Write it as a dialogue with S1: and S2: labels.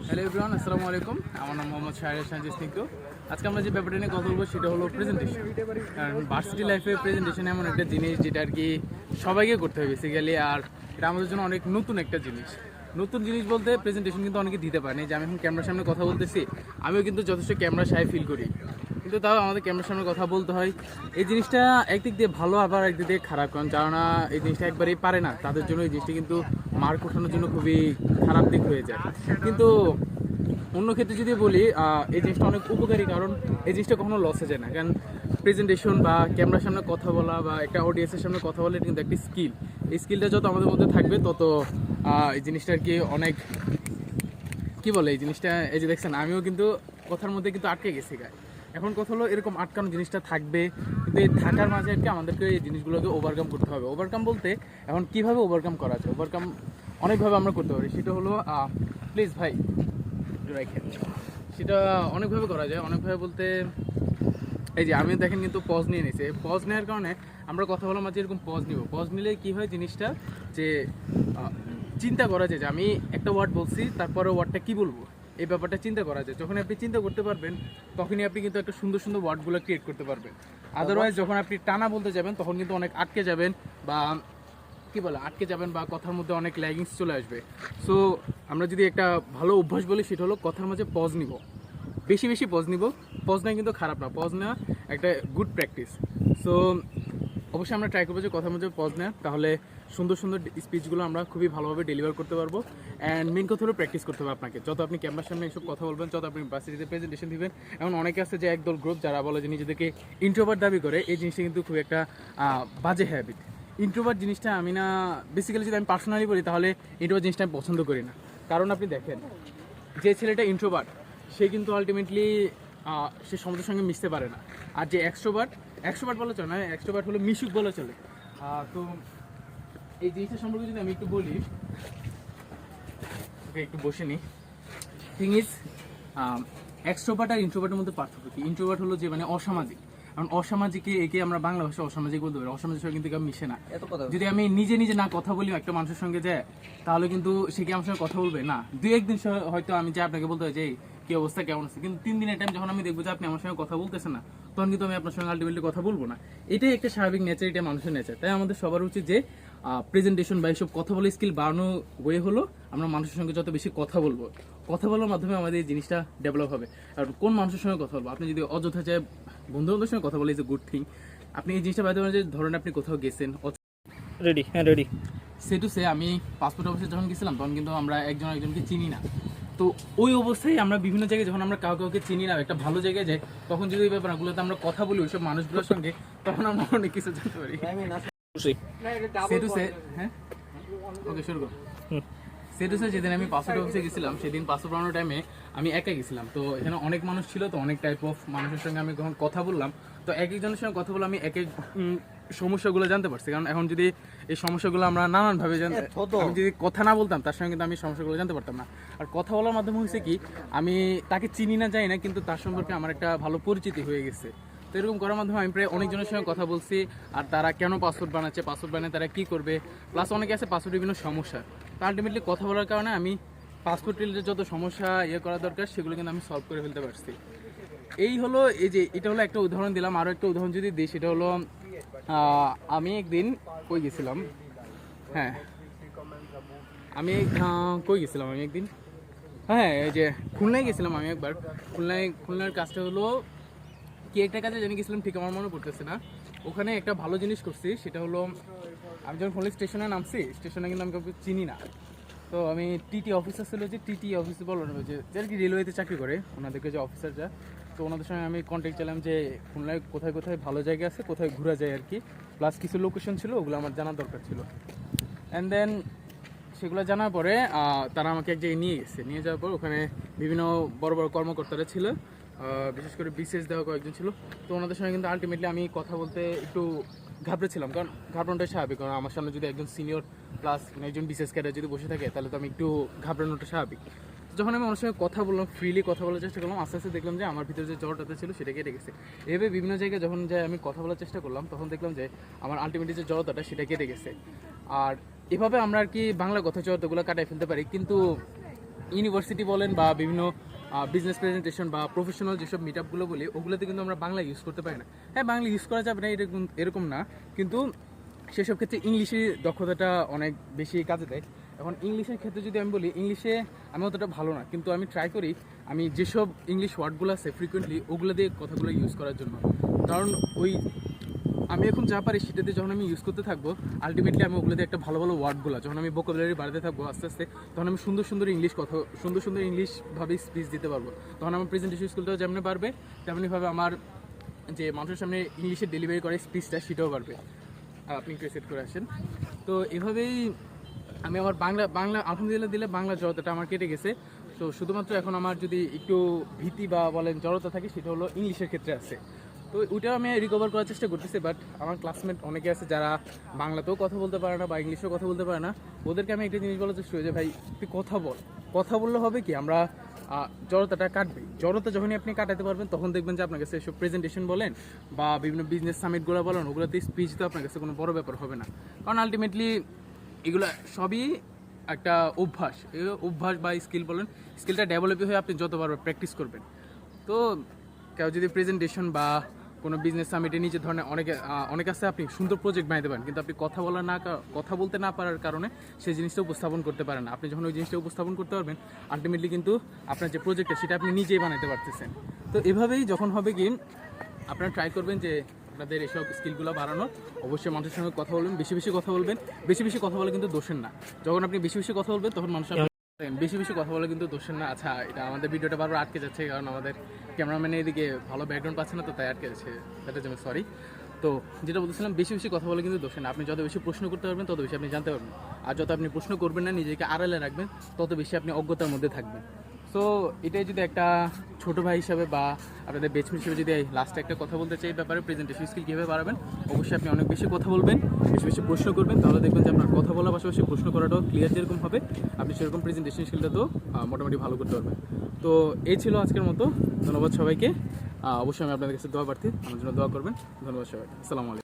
S1: Hello everyone, আসসালামু আলাইকুম। আমার নাম মোহাম্মদ শাহরিয়ার শাহজি স্নিগ্ধ। আজকে আমরা যে ব্যাপারটা নিয়ে কথা বলবো সেটা হলো প্রেজেন্টেশন। কারণ ভার্সিটি লাইফে প্রেজেন্টেশন এমন একটা জিনিস যেটা আর কি সবাইকে করতে হয় বেসিক্যালি, আর এটা আমাদের জন্য অনেক নতুন একটা জিনিস। নতুন জিনিস বলতে প্রেজেন্টেশন কিন্তু অনেকে দিতে পারে না। যে আমি এখন ক্যামেরার সামনে কথা বলতেছি, আমিও কিন্তু যথেষ্ট ক্যামেরা শাই ফিল করি, কিন্তু তাও আমাদের ক্যামেরার সামনে কথা বলতে হয়। এই জিনিসটা একদিক দিয়ে ভালো, আবার একদিক দিয়ে খারাপ। কারণ যারা এই জিনিসটা একবারেই পারে না তাদের জন্য এই জিনিসটা কিন্তু মার্ক ওঠানোর জন্য খুবই খারাপ দিক হয়ে যায়। কিন্তু অন্য ক্ষেত্রে যদি বলি, এই জিনিসটা অনেক উপকারী, কারণ এই জিনিসটা কখনো লসে যায় না। কারণ প্রেজেন্টেশন বা ক্যামেরার সামনে কথা বলা বা একটা অডিয়েন্সের সামনে কথা বলা, এটা কিন্তু একটি স্কিল। এই স্কিলটা যত আমাদের মধ্যে থাকবে তত এই জিনিসটা আর কি অনেক কি বলে, এই জিনিসটা এই যে দেখছেন আমিও কিন্তু কথার মধ্যে কিন্তু আটকে গেছি গায়ে। এখন কথা হলো এরকম আটকানো জিনিসটা থাকবে, কিন্তু এই থাকার মাঝে আর কি আমাদেরকে এই জিনিসগুলোকে ওভারকাম করতে হবে। ওভারকাম বলতে এখন কিভাবে ওভারকাম করা যায়? ওভারকাম অনেকভাবে আমরা করতে পারি। সেটা হলো প্লিজ ভাই রাখেন, সেটা অনেকভাবে করা যায়। অনেকভাবে বলতে এই যে আমি দেখেন কিন্তু পজ নিয়ে নিয়েছি। পজ নেওয়ার কারণে আমরা কথা বলার মাঝে এরকম পজ নিব। পজ নিলে কী হয় জিনিসটা, যে চিন্তা করা যায় যে আমি একটা ওয়ার্ড বলছি, তারপরে ওয়ার্ডটা কী বলবো, এই ব্যাপারটা চিন্তা করা যায়। যখন আপনি চিন্তা করতে পারবেন তখনই আপনি কিন্তু একটা সুন্দর সুন্দর ওয়ার্ডগুলো ক্রিয়েট করতে পারবেন। আদারওয়াইজ যখন আপনি টানা বলতে যাবেন তখন কিন্তু অনেক আটকে যাবেন, বা কী বলে আটকে যাবেন, বা কথার মধ্যে অনেক ল্যাগিংস চলে আসবে। সো আমরা যদি একটা ভালো অভ্যাস বলি সেটা হলো কথার মাঝে পজ নিব, বেশি বেশি পজ নিব। পজ নেওয়া কিন্তু খারাপ না, পজ নেওয়া একটা গুড প্র্যাকটিস। সো অবশ্যই আমরা ট্রাই করবো যে কথার মধ্যে পজ নেওয়া, তাহলে সুন্দর সুন্দর স্পিচগুলো আমরা খুবই ভালোভাবে ডেলিভার করতে পারবো। অ্যান্ড মেন কথা হলো প্র্যাকটিস করতে হবে আপনাকে। যত আপনি ক্যামেরার সামনে এসব কথা বলবেন, যত আপনি ভার্সিটিতে প্রেজেন্টেশন দিবেন, এমন অনেকে আছে যে একদল গ্রুপ যারা বলে যে নিজেদেরকে ইন্ট্রোভার্ট দাবি করে। এই জিনিসটা কিন্তু খুব একটা বাজে হ্যাবিট। ইন্ট্রোভার্ট জিনিসটা আমি না, বেসিক্যালি যদি আমি পার্সোনালি বলি তাহলে ইন্ট্রোভার্ট জিনিসটা আমি পছন্দ করি না। কারণ আপনি দেখেন, যে ছেলেটা ইন্ট্রোভার্ট সে কিন্তু আলটিমেটলি সে সমাজের সঙ্গে মিশতে পারে না। আর যে এক্সট্রোভার্ট, এক্সট্রোভার্ট বলা চলে না, এক্সট্রোভার্ট হলো মিশুক বলা চলে। তো এই জিনিসটা সম্পর্কে যদি আমি একটু বলি, একটু বসে নিই। থিং ইজ, এক্সট্রোভার্ট আর ইন্ট্রোভার্টের মধ্যে পার্থক্য কি? ইন্ট্রোভার্ট হলো যে মানে অসামাজিক। কারণ অসামাজিককে একে আমরা বাংলা ভাষায় অসামাজিক বলতে পারি। অসামাজিক সঙ্গে কিন্তু কেউ মিশে না। যদি আমি নিজে নিজে না কথা বলি একটা মানুষের সঙ্গে যায়, তাহলে কিন্তু সে কি আমার সঙ্গে কথা বলবে না। দুই একদিন হয়তো আমি যে আপনাকে বলতে হয় যে কি অবস্থা, কেমন আছে, কিন্তু 3 দিনের টাইম যখন আমি দেখবো যে আপনি আমার সঙ্গে কথা বলতেছেন না, তখন কিন্তু আমি আপনার সঙ্গে আলটিমেটলি কথা বলবো না। এটাই একটা স্বাভাবিক নেচার, এটা মানুষের নেচার। তাই আমাদের সবার উচিত যে প্রেজেন্টেশন বা এইসব কথা বলে স্কিল বাড়ানো ওয়ে হলো আমরা মানুষের সঙ্গে যত বেশি কথা বলবো, কথা বলার মাধ্যমে আমাদের এই জিনিসটা ডেভেলপ হবে। আর কোন মানুষের সঙ্গে কথা বলবো? আপনি যদি অযথা চায় বন্ধু বান্ধবের সঙ্গে কথা বলে, ইজ এ গুড থিং। আপনি এই জিনিসটা বাইতে পারেন যে ধরেন আপনি কোথাও গেছেন,
S2: রেডি, হ্যাঁ রেডি।
S1: সে টু সে আমি পাসপোর্ট অফিসে যখন গেছিলাম তখন কিন্তু আমরা একজন একজনকে চিনি না। তো ওই অবস্থায় আমরা বিভিন্ন জায়গায় যখন আমরা কাউকে চিনি না, একটা ভালো জায়গায় যাই, তখন যদি ওই ব্যাপারগুলোতে আমরা কথা বলি ওইসব মানুষগুলোর সঙ্গে, তখন আমরা অনেক কিছু জানতে পারি। সে টু সে, হ্যাঁ ওকে শুরু করো। সেটা স্যার, যেদিন আমি পাসপোর্ট অফিসে গেছিলাম সেদিন পাসপোর্ট বানানোর টাইমে আমি একা গেছিলাম। তো এখানে অনেক মানুষ ছিল, তো অনেক টাইপ অফ মানুষের সঙ্গে আমি যখন কথা বললাম, তো এক একজনের সঙ্গে কথা বলে আমি এক এক সমস্যাগুলো জানতে পারছি। কারণ এখন যদি এই সমস্যাগুলো আমরা নানানভাবে আমি যদি কথা না বলতাম তার সঙ্গে কিন্তু আমি সমস্যাগুলো জানতে পারতাম না। আর কথা বলার মাধ্যমে হয়েছে কি, আমি তাকে চিনি না যাই না, কিন্তু তার সম্পর্কে আমার একটা ভালো পরিচিতি হয়ে গেছে। তো এরকম করার মাধ্যমে আমি প্রায় অনেকজনের সঙ্গে কথা বলছি, আর তারা কেন পাসপোর্ট বানাচ্ছে, পাসপোর্ট বানিয়ে তারা কী করবে, প্লাস অনেকে আছে পাসপোর্টের বিভিন্ন সমস্যা। তো আলটিমেটলি কথা বলার কারণে আমি পাসপোর্ট রিলেটেড যত সমস্যা করা দরকার সেগুলো কিন্তু আমি সলভ করে ফেলতে পারছি। এই হলো, এই যে এটা হলো একটা উদাহরণ দিলাম। আরও একটা উদাহরণ যদি দিই, সেটা হলো আমি একদিন কই গেছিলাম, হ্যাঁ আমি কই গেছিলাম আমি একদিন, হ্যাঁ এই যে খুলনায় গেছিলাম আমি একবার। খুলনার কাজটা হলো কি একটা কাজে জানি গেছিলাম, ঠিক আমার মনে পড়তেছে না। ওখানে একটা ভালো জিনিস করছি, সেটা হলো আমি যখন খুলনা স্টেশনে নামছি, স্টেশনে কিন্তু আমি কাউকে চিনি না। তো আমি টিটি অফিসার ছিল, যে টিটি অফিসে বলো যে আর কি রেলওয়েতে চাকরি করে ওনাদেরকে যে অফিসাররা, তো ওনাদের সঙ্গে আমি কন্ট্যাক্ট চাইলাম যে খুলনায় কোথায় কোথায় ভালো জায়গা আছে, কোথায় ঘোরা যায় আর কি, প্লাস কিছু লোকেশন ছিল ওগুলো আমার জানার দরকার ছিল। অ্যান্ড দেন সেগুলো জানার পরে তারা আমাকে এক জায়গায় নিয়ে যাওয়ার পর ওখানে বিভিন্ন বড় বড় কর্মকর্তারা ছিল, বিশেষ করে বিশেষ দেওয়া কয়েকজন ছিল। তো ওনাদের সঙ্গে কিন্তু আলটিমেটলি আমি কথা বলতে একটু ঘাবড়েছিলাম, কারণ ঘাবড়ানোটা স্বাভাবিক। কারণ আমার সামনে যদি একজন সিনিয়র প্লাস একজন বিশেষ ক্যাডার যদি বসে থাকে, তাহলে তো আমি একটু ঘাবড়ানোটা স্বাভাবিক। যখন আমি ওনার সঙ্গে কথা বললাম, ফ্রিলি কথা বলার চেষ্টা করলাম, আস্তে আস্তে দেখলাম যে আমার ভিতরে যে জ্বরটাতে ছিল সেটা কেটে গেছে। এভাবে বিভিন্ন জায়গায় যখন আমি কথা বলার চেষ্টা করলাম, তখন দেখলাম যে আমার আলটিমেটলি যে জ্বরটাটা সেটা কেটে গেছে। আর এভাবে আমরা আর কি বাংলা কথা জ্বরগুলো কাটাই ফেলতে পারি। কিন্তু ইউনিভার্সিটি বলেন বা বিভিন্ন বিজনেস প্রেজেন্টেশন বা প্রফেশনাল যেসব মিট আপগুলো বলি ওগুলোতে কিন্তু আমরা বাংলা ইউজ করতে পারি না। হ্যাঁ, বাংলা ইউজ করা যাবে না এরকম না, কিন্তু সেসব ক্ষেত্রে ইংলিশের দক্ষতাটা অনেক বেশি কাজে দেয়। এখন ইংলিশের ক্ষেত্রে যদি আমি বলি, ইংলিশে আমি অতটা ভালো না, কিন্তু আমি ট্রাই করি আমি যেসব ইংলিশ ওয়ার্ডগুলো আছে ফ্রিকোয়েন্টলি ওগুলো দিয়ে কথাগুলো ইউজ করার জন্য। কারণ আমি এখন যা পারি সেটা দিয়ে যখন আমি ইউজ করতে থাকবো, আলটিমেটলি আমি ওগুলো দিয়ে একটা ভালো ভালো ওয়ার্ডগুলো যখন আমি ভোকাবুলারি বাড়াতে থাকবো আস্তে আস্তে, তখন আমি সুন্দর সুন্দর ইংলিশভাবে স্পিচ দিতে পারবো। তখন আমার প্রেজেন্টেশন স্কিলটাও যেমনি পারবে, তেমনিভাবে আমার যে মানুষের সামনে ইংলিশে ডেলিভারি করে স্পিচটা সেটাও পারবে। আপনি একটু সেট করে আসেন। তো এভাবেই আমি আমার বাংলা আলহামদুলিল্লাহ দিলে বাংলা জড়তাটা আমার কেটে গেছে। তো শুধুমাত্র এখন আমার যদি একটু ভীতি বা বলেন জড়তা থাকে, সেটা হলো ইংলিশের ক্ষেত্রে আছে। তো ওইটাও আমি রিকভার করার চেষ্টা করতেছি। বাট আমার ক্লাসমেট অনেকে আছে যারা বাংলাতেও কথা বলতে পারে না বা ইংলিশেও কথা বলতে পারে না, ওদেরকে আমি একটা জিনিস বলার চেষ্টা করি যে ভাই তুই কথা বললে হবে কি, আমরা জড়তাটা কাটবে। জড়তা যখনই আপনি কাটাতে পারবেন তখন দেখবেন যে আপনার কাছে এসব প্রেজেন্টেশন বলেন বা বিভিন্ন বিজনেস সামিটগুলো বলেন ওগুলোতে স্পিচ তো আপনার কাছে কোনো বড় ব্যাপার হবে না। কারণ আলটিমেটলি এগুলো সবই একটা অভ্যাস বা স্কিল বলেন, স্কিলটা ডেভেলপই হয়ে আপনি যতবার প্র্যাকটিস করবেন। তো কেউ যদি প্রেজেন্টেশন বা কোনো বিজনেস সামিটে নিজের ধরনের অনেক আছে, আপনি সুন্দর প্রজেক্ট বানাতে পারেন, কিন্তু আপনি কথা বলতে না পারার কারণে সেই জিনিসটা উপস্থাপন করতে পারেন না। আপনি যখন ওই জিনিসটা উপস্থাপন করতে পারবেন, আলটিমেটলি কিন্তু আপনার যে প্রজেক্টটা সেটা আপনি নিজেই বানাতে পারতেছেন। তো এভাবেই যখন হবে কি, আপনারা ট্রাই করবেন যে আপনাদের এসব স্কিলগুলো বাড়ানোর। অবশ্যই মানুষের সঙ্গে কথা বলবেন, বেশি কথা বলবেন। বেশি কথা বলে কিন্তু দোষের না। যখন আপনি বেশি কথা বলবেন তখন মানুষের বেশি কথা বলে কিন্তু দোষের না। আচ্ছা, এটা আমাদের ভিডিওটা বারবার আটকে যাচ্ছে, কারণ আমাদের ক্যামেরাম্যানের এদিকে ভালো ব্যাকগ্রাউন্ড পাচ্ছে না, তো তাই আটকে যাচ্ছে, সেটার জন্য সরি। তো যেটা বলতেছিলাম, বেশি কথা বলে কিন্তু দোষের না। আপনি যত বেশি প্রশ্ন করতে পারবেন তত বেশি আপনি জানতে পারবেন, আর যত আপনি প্রশ্ন করবেন না, নিজেকে আড়ালে রাখবেন, তত বেশি আপনি অজ্ঞতার মধ্যে থাকবেন। সো এটাই যদি একটা ছোটো ভাই হিসাবে বা আপনাদের বেচমেট হিসেবে যদি লাস্টে একটা কথা বলতে চাই, এই ব্যাপারে প্রেজেন্টেশন স্কিল কীভাবে বাড়াবেন, অবশ্যই আপনি অনেক বেশি কথা বলবেন, বেশি প্রশ্ন করবেন, তাহলে দেখবেন যে আপনার কথা বলার পাশাপাশি প্রশ্ন করাটাও ক্লিয়ার যেরকম হবে, আপনি সেরকম প্রেজেন্টেশন স্কিলটা তো মোটামুটি ভালো করতে পারবেন। তো এই ছিল আজকের মতো। ধন্যবাদ সবাইকে। অবশ্যই আমি আপনাদের কাছে দোয়া প্রার্থী, আমার জন্য দোয়া করবেন। ধন্যবাদ সবাইকে। আসসালামু আলাইকুম।